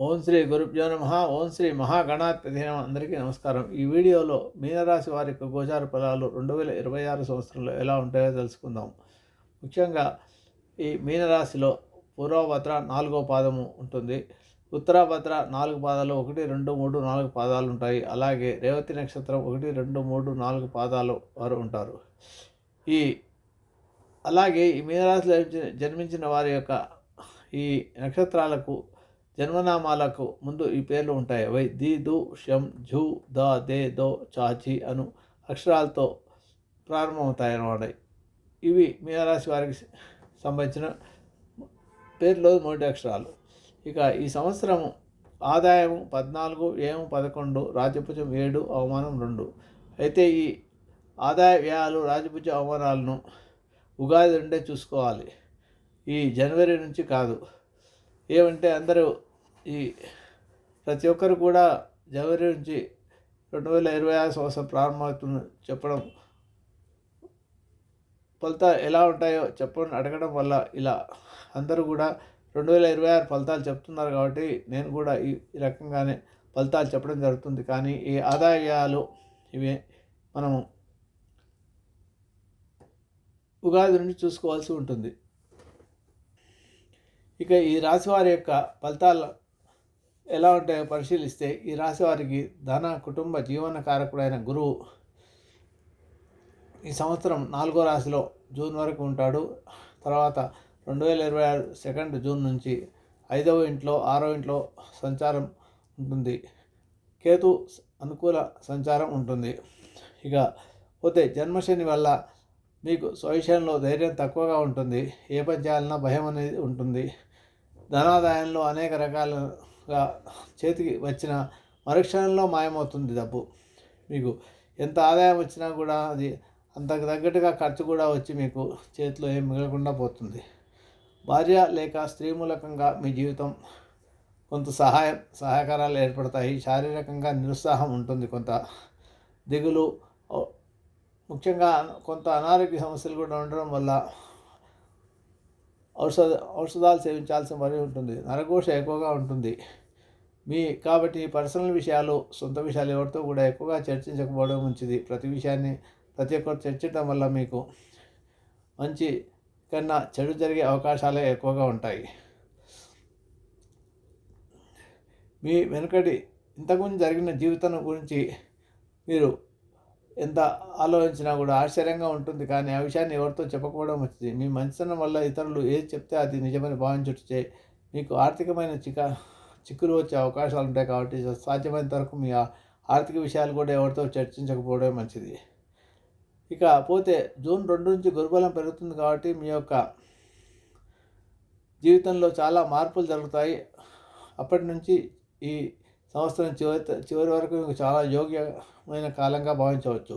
ఓం శ్రీ గురుభ్యో నమః. ఓం శ్రీ మహాగణాధిపతి నమః. అందరికీ నమస్కారం. ఈ వీడియోలో మీనరాశి వారి యొక్క గోచార ఫలాలు 2026 సంవత్సరంలో ఎలా ఉంటాయో తెలుసుకుందాం. ముఖ్యంగా ఈ మీనరాశిలో పూర్వభద్ర 4వ పాదము ఉంటుంది. ఉత్తరాభద్ర 4 పాదాలు 1, 2, 3, 4 పాదాలు ఉంటాయి. అలాగే రేవతి నక్షత్రం 1, 2, 3, 4 పాదాలు వారు ఉంటారు. ఈ అలాగే ఈ మీనరాశిలో జన్మించిన వారి యొక్క ఈ నక్షత్రాలకు జన్మనామాలకు ముందు ఈ పేర్లు ఉంటాయి. వై, ది, దు, షం, ఝు, ద, దే, దో, చాచి అను అక్షరాలతో ప్రారంభమవుతాయి అన్నమాట. ఇవి మీనరాశి వారికి సంబంధించిన పేర్లో మొదటి అక్షరాలు. ఇక ఈ సంవత్సరం ఆదాయం 14, వ్యయం 11, రాజపూజ్యం 7, అవమానం 2. అయితే ఈ ఆదాయ వ్యయాలు రాజపూజ్య అవమానాలను ఉగాది నుండే చూసుకోవాలి, ఈ జనవరి నుంచి కాదు. ఏమంటే అందరూ ఈ ప్రతి ఒక్కరు కూడా జనవరి నుంచి 2026 సంవత్సరం ప్రారంభమవుతుంది చెప్పడం, ఫలితాలు ఎలా ఉంటాయో చెప్పని అడగడం వల్ల ఇలా అందరూ కూడా 2026 ఫలితాలు చెప్తున్నారు. కాబట్టి నేను కూడా ఈ రకంగానే ఫలితాలు చెప్పడం జరుగుతుంది. కానీ ఈ ఆదాయ వ్యయాలు ఇవి మనము ఉగాది నుండి చూసుకోవాల్సి ఉంటుంది. ఇక ఈ రాశి వారి యొక్క ఫలితాలు ఎలా ఉంటాయో పరిశీలిస్తే, ఈ రాశి వారికి ధన, కుటుంబ, జీవన కారకుడైన గురువు ఈ సంవత్సరం 4వ రాశిలో జూన్ వరకు ఉంటాడు. తర్వాత 2026 2 జూన్ నుంచి 5వ ఇంట్లో 6వ ఇంట్లో సంచారం ఉంటుంది. కేతు అనుకూల సంచారం ఉంటుంది. ఇక పోతే జన్మశని వల్ల మీకు స్వవిషయంలో ధైర్యం తక్కువగా ఉంటుంది. ఏ పని చేయాలన్నా భయం అనేది ఉంటుంది. ధనాదాయంలో అనేక రకాలుగా చేతికి వచ్చిన మరుక్షణంలో మాయమవుతుంది డబ్బు. మీకు ఎంత ఆదాయం వచ్చినా కూడా అది అంతకు తగ్గట్టుగా ఖర్చు కూడా వచ్చి మీకు చేతిలో ఏం మిగలకుండా పోతుంది. భార్య లేక స్త్రీ మూలకంగా మీ జీవితం కొంత సహాయకారాలు ఏర్పడతాయి. శారీరకంగా నిరుత్సాహం ఉంటుంది, కొంత దిగులు, ముఖ్యంగా కొంత అనారోగ్య సమస్యలు కూడా ఉండడం వల్ల ఔషధాలు సేవించాల్సిన పని ఉంటుంది. నరఘోష ఎక్కువగా ఉంటుంది. కాబట్టి పర్సనల్ విషయాలు, సొంత విషయాలు ఎవరితో కూడా ఎక్కువగా చర్చించకపోవడం మంచిది. ప్రతి విషయాన్ని ప్రతి ఒక్కరు చర్చించడం వల్ల మీకు మంచి కన్నా చెడు జరిగే అవకాశాలే ఎక్కువగా ఉంటాయి. మీ వెనుకటి ఇంతకుముందు జరిగిన జీవితం గురించి మీరు ఎంత ఆలోచించినా కూడా ఆశ్చర్యంగా ఉంటుంది. కానీ ఆ విషయాన్ని ఎవరితో చెప్పకపోవడం మంచిది. మీ మంచితనం వల్ల ఇతరులు ఏది చెప్తే అది నిజమని భావించుటే మీకు ఆర్థికమైన చిక్కులు వచ్చే అవకాశాలు ఉంటాయి. కాబట్టి సాధ్యమైనంత వరకు మీ ఆర్థిక విషయాలు కూడా ఎవరితో చర్చించకపోవడం మంచిది. ఇక పోతే జూన్ 2 నుంచి గురుబలం పెరుగుతుంది. కాబట్టి మీ యొక్క జీవితంలో చాలా మార్పులు జరుగుతాయి. అప్పటి నుంచి ఈ సంవత్సరం చివరి వరకు మీకు చాలా యోగ్యమైన కాలంగా భావించవచ్చు.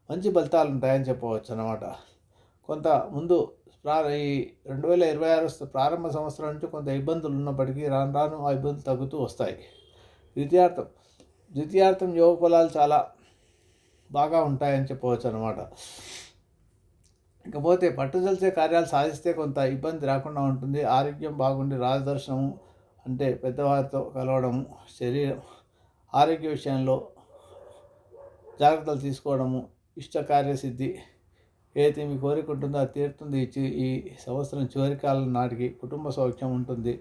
మంచి ఫలితాలు ఉంటాయని చెప్పవచ్చు అన్నమాట. కొంత ముందు ఈ 2026 ప్రారంభ సంవత్సరం నుంచి కొంత ఇబ్బందులు ఉన్నప్పటికీ రాను రాను ఆ ఇబ్బందులు తగ్గుతూ వస్తాయి. ద్వితీయార్థం యోగ ఫలాలు చాలా బాగా ఉంటాయని చెప్పవచ్చు అన్నమాట. ఇకపోతే పట్టుదలచే కార్యాలు సాధిస్తే కొంత ఇబ్బంది రాకుండా ఉంటుంది. ఆరోగ్యం బాగుండి రాజదర్శనము అంటే పెద్దవారితో కలవడము, శరీరం ఆరోగ్య విషయంలో జాగ్రత్తలు తీసుకోవడము, ఇష్టకార్యసిద్ధి ఏదైతే మీ కోరిక ఉంటుందో అది తీరుతుంది. ఈ సంవత్సరం చివరి కాలం నాటికి కుటుంబ సౌఖ్యం ఉంటుంది.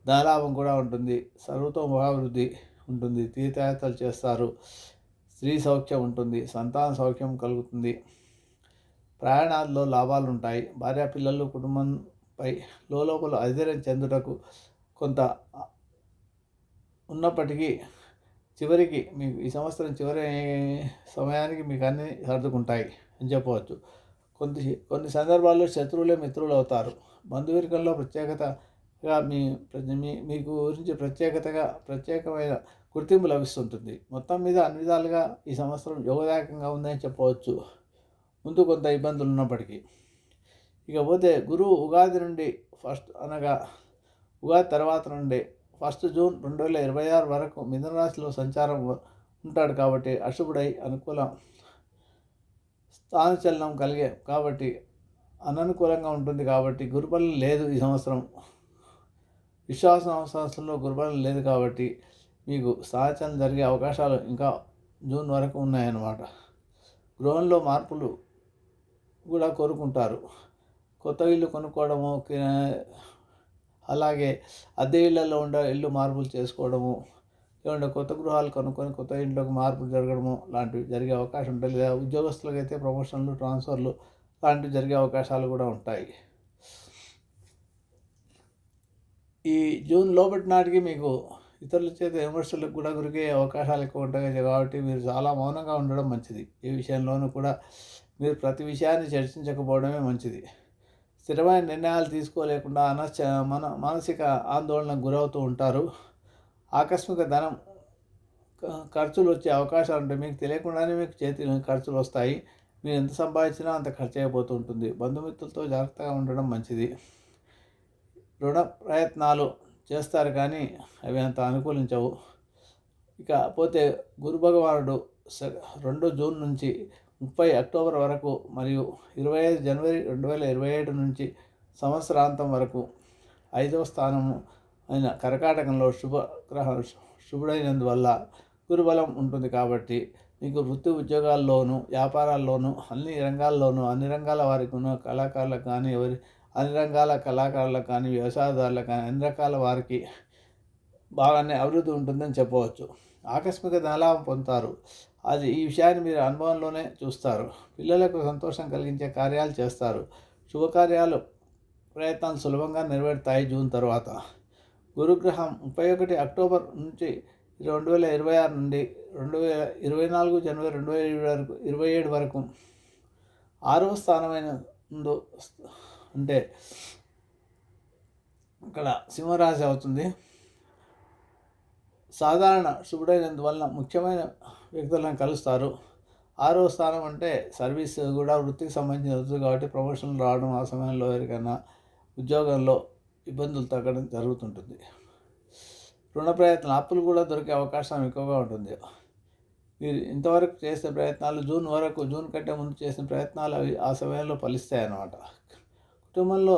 ధనలాభం కూడా ఉంటుంది. సర్వతోముఖాభివృద్ధి ఉంటుంది. తీర్థయాత్రలు చేస్తారు. స్త్రీ సౌఖ్యం ఉంటుంది. సంతాన సౌఖ్యం కలుగుతుంది. ప్రయాణాల్లో లాభాలు ఉంటాయి. భార్య పిల్లలు కుటుంబంపై లోపల అధైర్యం చెందుటకు కొంత ఉన్నప్పటికీ చివరికి మీకు ఈ సంవత్సరం చివరి సమయానికి మీకు అన్నీ సర్దుకుంటాయి అని చెప్పవచ్చు. కొన్ని సందర్భాల్లో శత్రువులే మిత్రులు అవుతారు. బంధువర్గంలో ప్రత్యేకతగా మీకు గురించి ప్రత్యేకమైన గుర్తింపు లభిస్తుంటుంది. మొత్తం మీద అన్ని విధాలుగా ఈ సంవత్సరం యోగదాయకంగా ఉందని చెప్పవచ్చు, ముందు కొంత ఇబ్బందులు ఉన్నప్పటికీ. ఇకపోతే గురువు ఉగాది నుండి ఉగాది తర్వాత నుండి 1 జూన్ 2026 వరకు మిథున రాశిలో సంచారం ఉంటాడు. కాబట్టి అశుభుడై అనుకూల స్థానచలనం కలిగే కాబట్టి అననుకూలంగా ఉంటుంది. కాబట్టి గురుబలం లేదు ఈ సంవత్సరం. విశ్వాస సంస్థల్లో గురుబలం లేదు కాబట్టి మీకు సాహచర్యం జరిగే అవకాశాలు ఇంకా జూన్ వరకు ఉన్నాయన్నమాట. గృహంలో మార్పులు కూడా కోరుకుంటారు. కొత్త ఇల్లు కొనుక్కోవడము, అలాగే అద్దె ఇళ్లలో ఉండే ఇల్లు మార్పులు చేసుకోవడము, లేదంటే కొత్త గృహాలు కొనుక్కొని కొత్త ఇంట్లోకి మార్పులు జరగడము లాంటివి జరిగే అవకాశం ఉంటుంది. లేదా ఉద్యోగస్తులకైతే ప్రమోషన్లు, ట్రాన్స్ఫర్లు లాంటివి జరిగే అవకాశాలు కూడా ఉంటాయి. ఈ జూన్ లోపటి నాటికి మీకు ఇతరుల చేత విమర్శలకు కూడా గురికే అవకాశాలు ఎక్కువ ఉంటాయి కాబట్టి మీరు చాలా మౌనంగా ఉండడం మంచిది. ఈ విషయంలోనూ కూడా మీరు ప్రతి విషయాన్ని చర్చించకపోవడమే మంచిది. స్థిరమైన నిర్ణయాలు తీసుకోలేకుండా మానసిక ఆందోళనకు గురవుతూ ఉంటారు. ఆకస్మిక ధనం ఖర్చులు వచ్చే అవకాశాలు ఉంటాయి. మీకు తెలియకుండానే మీకు ఖర్చులు వస్తాయి. మీరు ఎంత సంపాదించినా అంత ఖర్చు అయిపోతూ ఉంటుంది. బంధుమిత్రులతో జాగ్రత్తగా ఉండడం మంచిది. రుణ ప్రయత్నాలు చేస్తారు కానీ అవి అంత అనుకూలించవు. ఇకపోతే గురు భగవానుడు 2 జూన్ నుంచి 30 అక్టోబర్ వరకు మరియు 25 జనవరి 2027 నుంచి సంవత్సరాంతం వరకు 5వ స్థానము అయిన కర్కాటకంలో శుభుడైనందువల్ల గురుబలం ఉంటుంది కాబట్టి మీకు వృత్తి ఉద్యోగాల్లోనూ వ్యాపారాల్లోనూ అన్ని రంగాల వారికి కళాకారులకు కానీ అన్ని రంగాల కళాకారులకు కానీ వ్యవసాయదారులకు కానీ అన్ని రకాల వారికి బాగానే అభివృద్ధి ఉంటుందని చెప్పవచ్చు. ఆకస్మిక ధనలాభం పొందుతారు. ఈ విషయాన్ని మీరు అనుభవంలోనే చూస్తారు. పిల్లలకు సంతోషం కలిగించే కార్యాలు చేస్తారు. శుభకార్యాలు ప్రయత్నాలు సులభంగా నెరవేరుతాయి. జూన్ తర్వాత గురుగ్రహం 31 అక్టోబర్ నుంచి 2026 నుండి 2024 జనవరి 2027 వరకు 6వ స్థానమైన అంటే ఇక్కడ సింహరాశి అవుతుంది. సాధారణ శుభుడైనందువలన ముఖ్యమైన వ్యక్తులను కలుస్తారు. 6వ స్థానం అంటే సర్వీస్ కూడా వృత్తికి సంబంధించిన అవుతుంది కాబట్టి ప్రమోషన్లు రావడం, ఆ సమయంలో ఎవరికైనా ఉద్యోగంలో ఇబ్బందులు తగ్గడం జరుగుతుంటుంది. రుణ ప్రయత్నాలు, అప్పులు కూడా దొరికే అవకాశం ఎక్కువగా ఉంటుంది. మీరు ఇంతవరకు చేసే ప్రయత్నాలు జూన్ కంటే ముందు చేసిన ప్రయత్నాలు అవి ఆ సమయంలో ఫలిస్తాయి అన్నమాట. కుటుంబంలో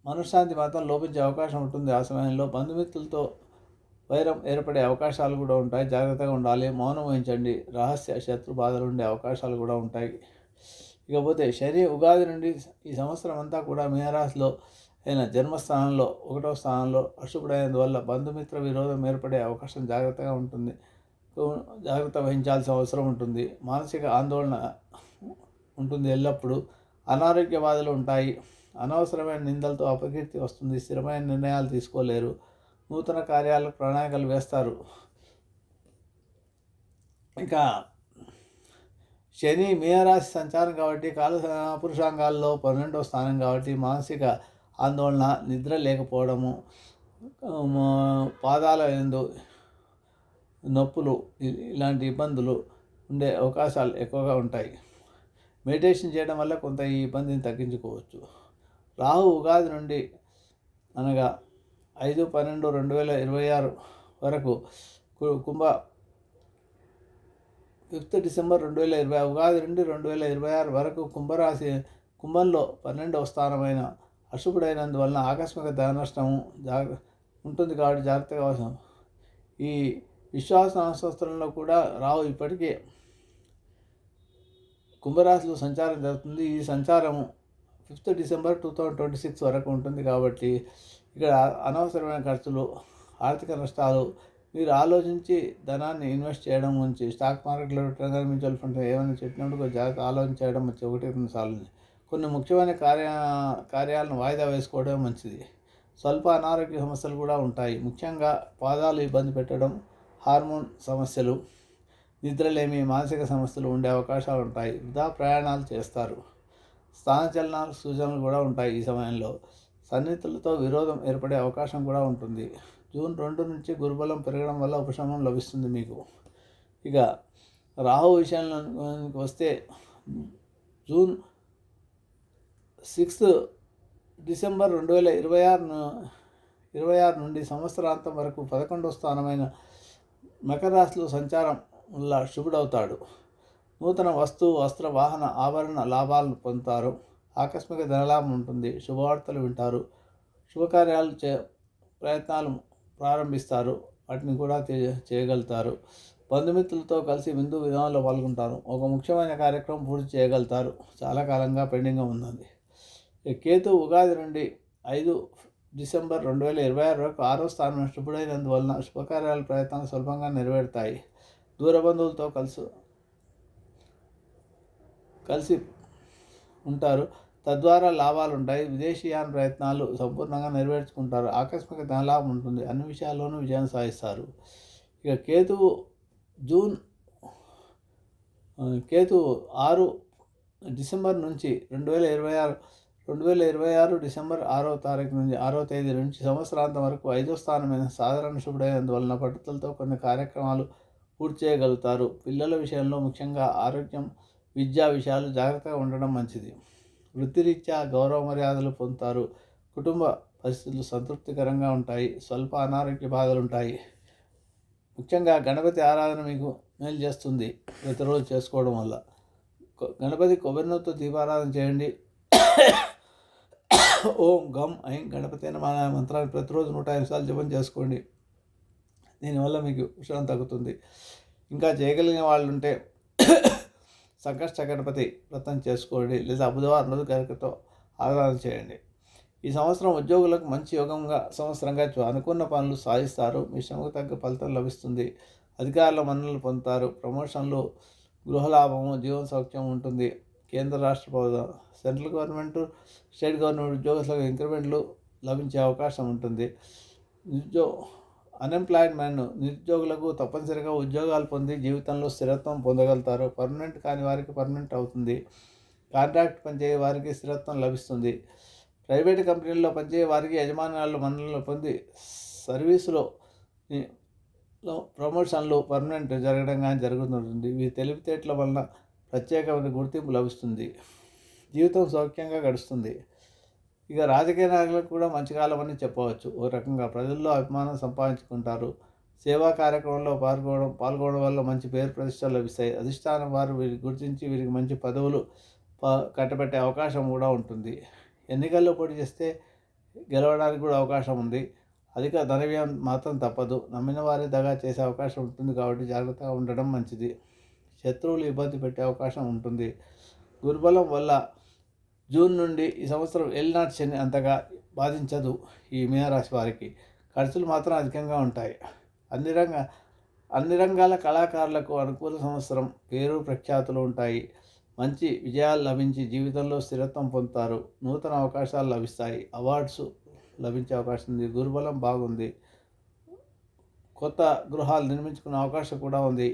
మనశ్శాంతి మాత్రం లోపించే అవకాశం ఉంటుంది. ఆ సమయంలో బంధుమిత్రులతో వైరం ఏర్పడే అవకాశాలు కూడా ఉంటాయి. జాగ్రత్తగా ఉండాలి. మౌనం వహించండి. రహస్య శత్రు బాధలు ఉండే అవకాశాలు కూడా ఉంటాయి. ఇకపోతే శని ఉగాది నుండి ఈ సంవత్సరం అంతా కూడా మీనరాశిలో అయిన జన్మస్థానంలో 1వ స్థానంలో అశుభుడైనందువల్ల బంధుమిత్ర విరోధం ఏర్పడే అవకాశం జాగ్రత్త వహించాల్సిన అవసరం ఉంటుంది. మానసిక ఆందోళన ఉంటుంది. ఎల్లప్పుడూ అనారోగ్య బాధలు ఉంటాయి. అనవసరమైన నిందలతో అపకీర్తి వస్తుంది. స్థిరమైన నిర్ణయాలు తీసుకోలేరు. నూతన కార్యాలకు ప్రణాళికలు వేస్తారు. ఇంకా శని మీనరాశి సంచారం కాబట్టి పురుషాంగాల్లో 12వ స్థానం కాబట్టి మానసిక ఆందోళన, నిద్ర లేకపోవడము, పాదాల యందు నొప్పులు ఇలాంటి ఇబ్బందులు ఉండే అవకాశాలు ఎక్కువగా ఉంటాయి. మెడిటేషన్ చేయడం వల్ల కొంత ఈ ఇబ్బందిని తగ్గించుకోవచ్చు. రాహు ఉగాది నుండి అనగా 5/12/2026 వరకు 5 డిసెంబర్ 2020 ఉగాది నుండి 2026 వరకు కుంభంలో 12వ స్థానమైన అశుభుడైనందువలన ఆకస్మిక ధన నష్టము ఉంటుంది కాబట్టి జాగ్రత్తగా అవసరం. ఈ విశ్వాస సంవత్సరంలో కూడా రావు ఇప్పటికే కుంభరాశిలో సంచారం జరుగుతుంది. ఈ సంచారము 5 డిసెంబర్ 2026 వరకు ఉంటుంది కాబట్టి ఇక్కడ అనవసరమైన ఖర్చులు, ఆర్థిక నష్టాలు, మీరు ఆలోచించి ధనాన్ని ఇన్వెస్ట్ చేయడం గురించి స్టాక్ మార్కెట్లో ట్రెజరీ మ్యూచువల్ ఫండ్స్ ఏమైనా చెప్పినప్పుడు జాగ్రత్త ఆలోచన చేయడం మంచి 1-2 సార్లు. కొన్ని ముఖ్యమైన కార్యాలను వాయిదా వేసుకోవడం మంచిది. స్వల్ప అనారోగ్య సమస్యలు కూడా ఉంటాయి. ముఖ్యంగా పాదాలు ఇబ్బంది పెట్టడం, హార్మోన్ సమస్యలు, నిద్రలేమి, మానసిక సమస్యలు ఉండే అవకాశాలు ఉంటాయి. వృధా ప్రయాణాలు చేస్తారు. స్థానచలనాలు సూచనలు కూడా ఉంటాయి. ఈ సమయంలో సన్నిహితులతో విరోధం ఏర్పడే అవకాశం కూడా ఉంటుంది. జూన్ 2 నుంచి గురుబలం పెరగడం వల్ల ఉపశమనం లభిస్తుంది మీకు. ఇక రాహు విషయానికి వస్తే జూన్ 6 డిసెంబర్ 2026 నుండి సంవత్సరాంతం వరకు 11వ స్థానమైన మకర రాశిలో సంచారం వల్ల శుభుడవుతాడు. నూతన వస్త్ర వాహన ఆభరణ లాభాలను పొందుతారు. ఆకస్మిక ధనలాభం ఉంటుంది. శుభవార్తలు వింటారు. శుభకార్యాలు ప్రయత్నాలు ప్రారంభిస్తారు, వాటిని కూడా చేయగలుగుతారు. బంధుమిత్రులతో కలిసి విందు విధానంలో పాల్గొంటారు. ఒక ముఖ్యమైన కార్యక్రమం పూర్తి చేయగలుగుతారు. చాలా కాలంగా పెండింగ్గా ఉన్నది. కేతు ఉగాది నుండి 5 డిసెంబర్ 2026 వరకు 6వ స్థానం శుభుడైనందువలన శుభకార్యాల ప్రయత్నాలు సులభంగా నెరవేరుతాయి. దూర బంధువులతో కలిసి ఉంటారు, తద్వారా లాభాలు ఉంటాయి. విదేశీయాన ప్రయత్నాలు సంపూర్ణంగా నెరవేర్చుకుంటారు. ఆకస్మిక ధనలాభం ఉంటుంది. అన్ని విషయాల్లోనూ విజయం సాధిస్తారు. ఇక కేతువు 6 డిసెంబర్ నుంచి 2026 డిసెంబర్ 6వ తారీఖు నుంచి 6వ తేదీ నుంచి సంవత్సరాంతం వరకు 5వ స్థానమైన సాధారణ శుభుడైనందువలన పట్టుదలతో కొన్ని కార్యక్రమాలు పూర్తి చేయగలుగుతారు. పిల్లల విషయంలో ముఖ్యంగా ఆరోగ్యం, విద్యా విషయాలు జాగ్రత్తగా ఉండడం మంచిది. వృత్తిరీత్యా గౌరవ మర్యాదలు పొందుతారు. కుటుంబ పరిస్థితులు సంతృప్తికరంగా ఉంటాయి. స్వల్ప అనారోగ్య బాధలు ఉంటాయి. ముఖ్యంగా గణపతి ఆరాధన మీకు మేలు చేస్తుంది. ప్రతిరోజు చేసుకోవడం వల్ల గణపతి కొబ్బరి నూనెతో దీపారాధన చేయండి. ఓం గం ఐం గణపతి నమః అనే మంత్రాన్ని ప్రతిరోజు 105 సార్లు జపం చేసుకోండి. దీనివల్ల మీకు ఉష్ణం తగ్గుతుంది. ఇంకా చేయగలిగిన వాళ్ళు ఉంటే సంకష్ట గణపతి వ్రతం చేసుకోండి, లేదా బుధవారం రోజు గణపతితో ఆరాధన చేయండి. ఈ సంవత్సరం ఉద్యోగులకు మంచి యోగంగా సంవత్సరంగా అనుకున్న పనులు సాధిస్తారు. మీ శ్రమకు తగ్గ ఫలితం లభిస్తుంది. అధికారుల మన్ననలు పొందుతారు. ప్రమోషన్లు, గృహలాభము, జీవన సౌఖ్యం ఉంటుంది. కేంద్ర రాష్ట్ర సెంట్రల్ గవర్నమెంట్, స్టేట్ గవర్నమెంట్ ఉద్యోగస్తులకు ఇంక్రిమెంట్లు లభించే అవకాశం ఉంటుంది. నిరుద్యోగులకు తప్పనిసరిగా ఉద్యోగాలు పొంది జీవితంలో స్థిరత్వం పొందగలుగుతారు. పర్మనెంట్ కాని వారికి పర్మనెంట్ అవుతుంది. కాంట్రాక్ట్ పనిచేయ వారికి స్థిరత్వం లభిస్తుంది. ప్రైవేట్ కంపెనీల్లో పనిచేయ వారికి యజమానులు మన్ననలు పొంది సర్వీసులో ప్రమోషన్లు పర్మనెంట్ జరగడం కానీ జరుగుతుంటుంది. ఈ తెలివితేటల వలన ప్రత్యేకమైన గుర్తింపు లభిస్తుంది. జీవితం సౌఖ్యంగా గడుస్తుంది. ఇక రాజకీయ నాయకులకు కూడా మంచి కాలం అని చెప్పవచ్చు. ఓ రకంగా ప్రజల్లో అభిమానం సంపాదించుకుంటారు. సేవా కార్యక్రమంలో పాల్గొనడం వల్ల మంచి పేరు ప్రతిష్టలు లభిస్తాయి. అధిష్టానం వారు వీరికి గుర్తించి వీరికి మంచి పదవులు కట్టబెట్టే అవకాశం కూడా ఉంటుంది. ఎన్నికల్లో పోటీ చేస్తే గెలవడానికి కూడా అవకాశం ఉంది. అధిక ధన వ్యయం మాత్రం తప్పదు. నమ్మిన వారి దగా చేసే అవకాశం ఉంటుంది కాబట్టి జాగ్రత్తగా ఉండడం మంచిది. శత్రువులు ఇబ్బంది పెట్టే అవకాశం ఉంటుంది. గురుబలం వల్ల జూన్ నుండి ఈ సంవత్సరం ఏలినాటి శని అంతగా బాధించదు ఈ మీనరాశి వారికి. ఖర్చులు మాత్రం అధికంగా ఉంటాయి. అన్ని రంగాల కళాకారులకు అనుకూల సంవత్సరం. పేరు ప్రఖ్యాతులు ఉంటాయి. మంచి విజయాలు లభించి జీవితంలో స్థిరత్వం పొందుతారు. నూతన అవకాశాలు లభిస్తాయి. అవార్డ్స్ లభించే అవకాశం ఉంది. గురుబలం బాగుంది. కొత్త గృహాలు నిర్మించుకునే అవకాశం కూడా ఉంది.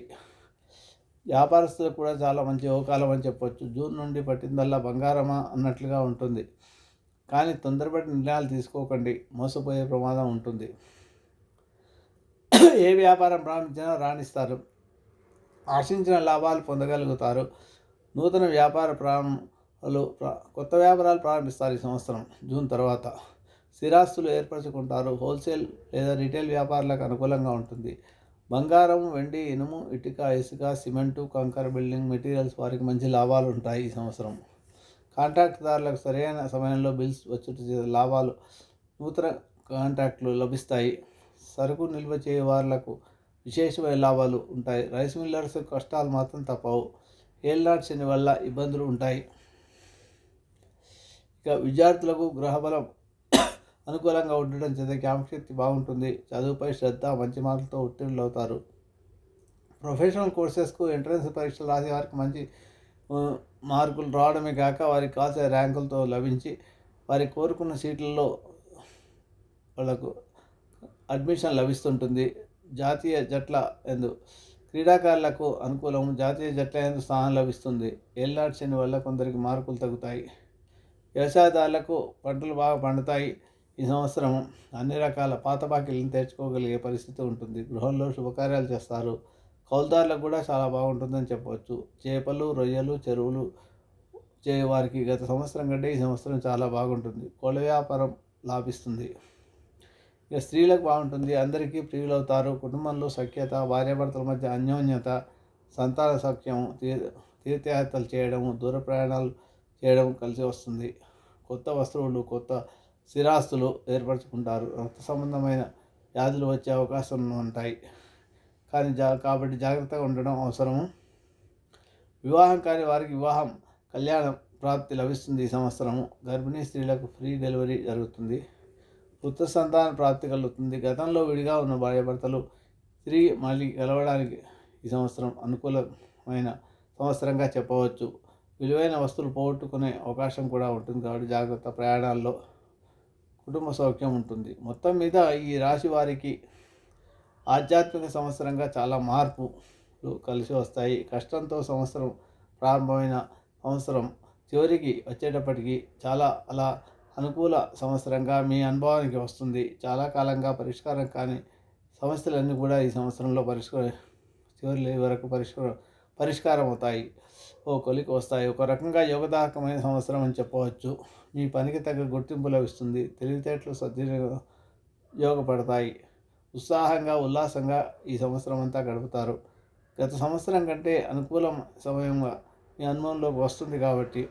వ్యాపారస్తులకు కూడా చాలా మంచి యోగకాలం అని చెప్పొచ్చు. జూన్ నుండి పట్టిందల్లా బంగారమా అన్నట్లుగా ఉంటుంది. కానీ తొందరపడి నిర్ణయాలు తీసుకోకండి, మోసపోయే ప్రమాదం ఉంటుంది. ఏ వ్యాపారం ప్రారంభించినా రాణిస్తారు. ఆశించిన లాభాలు పొందగలుగుతారు. నూతన కొత్త వ్యాపారాలు ప్రారంభిస్తారు ఈ సంవత్సరం జూన్ తర్వాత. స్థిరాస్తులు ఏర్పరచుకుంటారు. హోల్సేల్ లేదా రిటైల్ వ్యాపారాలకు అనుకూలంగా ఉంటుంది. బంగారం, వెండి, ఇనుము, ఇటుక, ఇసుక, సిమెంటు, కంకర, బిల్డింగ్ మెటీరియల్స్ వారికి మంచి లాభాలు ఉంటాయి ఈ సంవత్సరం. కాంట్రాక్టుదారులకు సరైన సమయంలో బిల్స్ వచ్చే లాభాలు, నూతన కాంట్రాక్టులు లభిస్తాయి. సరుకు నిల్వ చేయ వాళ్లకు విశేషమైన లాభాలు ఉంటాయి. రైస్ మిల్లర్స్ కష్టాలు మాత్రం తప్పవు. ఏలినాటి శని వల్ల ఇబ్బందులు ఉంటాయి. ఇక విద్యార్థులకు గృహబలం అనుకూలంగా ఉండడం చేత జ్ఞాపకశక్తి బాగుంటుంది. చదువుపై శ్రద్ధ, మంచి మార్కులతో ఉత్తీర్ణులు అవుతారు. ప్రొఫెషనల్ కోర్సెస్కు ఎంట్రన్స్ పరీక్షలు రాసే వారికి మంచి మార్కులు రావడమే కాక వారికి కావాల్సిన ర్యాంకులతో లభించి వారి కోరుకున్న సీట్లలో వాళ్ళకు అడ్మిషన్ లభిస్తుంటుంది. జాతీయ జట్ల ఎందు క్రీడాకారులకు అనుకూలం. జాతీయ జట్ల ఎందు స్థానం లభిస్తుంది. ఏలినాటి శని వల్ల కొందరికి మార్కులు తగ్గుతాయి. వ్యవసాయదారులకు పంటలు బాగా పండుతాయి. ఈ సంవత్సరం అన్ని రకాల పాత బాకీలను తెచ్చుకోగలిగే పరిస్థితి ఉంటుంది. గృహంలో శుభకార్యాలు చేస్తారు. కౌలుదారులకు కూడా చాలా బాగుంటుందని చెప్పవచ్చు. చేపలు, రొయ్యలు, చెరువులు చేయవారికి గత సంవత్సరం కంటే ఈ సంవత్సరం చాలా బాగుంటుంది. కోళ్ళ వ్యాపారం లాభిస్తుంది. ఇక స్త్రీలకు బాగుంటుంది. అందరికీ ప్రియులవుతారు. కుటుంబంలో సఖ్యత, భార్యాభర్తల మధ్య అన్యోన్యత, సంతాన సౌఖ్యం, తీర్థయాత్రలు చేయడము, దూర ప్రయాణాలు చేయడం కలిసి వస్తుంది. కొత్త వస్తువులు, కొత్త స్థిరాస్తులు ఏర్పరచుకుంటారు. రక్త సంబంధమైన వ్యాధులు వచ్చే అవకాశం ఉంటాయి కాబట్టి జాగ్రత్తగా ఉండడం అవసరము. వివాహం కాని వారికి వివాహం కళ్యాణం ప్రాప్తి లభిస్తుంది. ఈ సంవత్సరము గర్భిణీ స్త్రీలకు ఫ్రీ డెలివరీ జరుగుతుంది. పుత్ర సంతాన ప్రాప్తి కలుగుతుంది. గతంలో విడిగా ఉన్న భార్యాభర్తలు తిరిగి మళ్ళీ కలవడానికి ఈ సంవత్సరం అనుకూలమైన సంవత్సరంగా చెప్పవచ్చు. విలువైన వస్తువులు పోగొట్టుకునే అవకాశం కూడా ఉంటుంది కాబట్టి జాగ్రత్త. ప్రయాణాల్లో కుటుంబ సౌఖ్యం ఉంటుంది. మొత్తం మీద ఈ రాశి వారికి ఆధ్యాత్మిక సంవత్సరంగా చాలా మార్పులు కలిసి వస్తాయి. కష్టంతో సంవత్సరం ప్రారంభమైన సంవత్సరం చివరికి వచ్చేటప్పటికి చాలా అలా అనుకూల సంవత్సరంగా మీ అనుభవానికి వస్తుంది. చాలా కాలంగా పరిష్కారం కాని సమస్యలన్నీ కూడా ఈ సంవత్సరంలో చివరి వరకు పరిష్కారం అవుతాయి. కొలికి వస్తాయి. ఒక రకంగా యోగదాయకమైన సంవత్సరం అని చెప్పవచ్చు. మీ పనికి తగ్గ గుర్తింపు లభిస్తుంది. తెలివితేటలు సద్వినియోగపడతాయి. ఉత్సాహంగా ఉల్లాసంగా ఈ సంవత్సరం అంతా గడుపుతారు. గత సంవత్సరం కంటే అనుకూలం సమయంగా మీ అనుభవంలోకి వస్తుంది కాబట్టి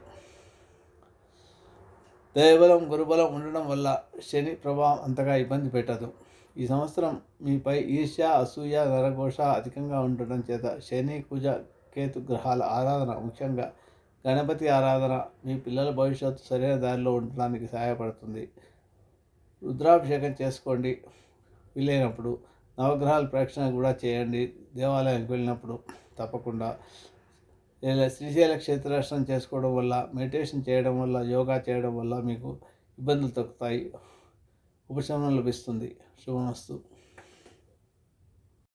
దైవబలం గురుబలం ఉండడం వల్ల శని ప్రభావం అంతగా ఇబ్బంది పెట్టదు. ఈ సంవత్సరం మీపై ఈర్ష్య అసూయ నరఘోష అధికంగా ఉండటం చేత శని కుజ కేతు గ్రహాల ఆరాధన, ముఖ్యంగా గణపతి ఆరాధన మీ పిల్లల భవిష్యత్తు సరైన దారిలో ఉండడానికి సహాయపడుతుంది. రుద్రాభిషేకం చేసుకోండి. వీలైనప్పుడు నవగ్రహాల ప్రేక్షణ కూడా చేయండి. దేవాలయానికి వెళ్ళినప్పుడు తప్పకుండా శ్రీశైల క్షేత్రదర్శనం చేసుకోవడం వల్ల, మెడిటేషన్ చేయడం వల్ల, యోగా చేయడం వల్ల మీకు ఇబ్బందులు తగ్గుతాయి. ఉపశమనం లభిస్తుంది. శుభమస్తు.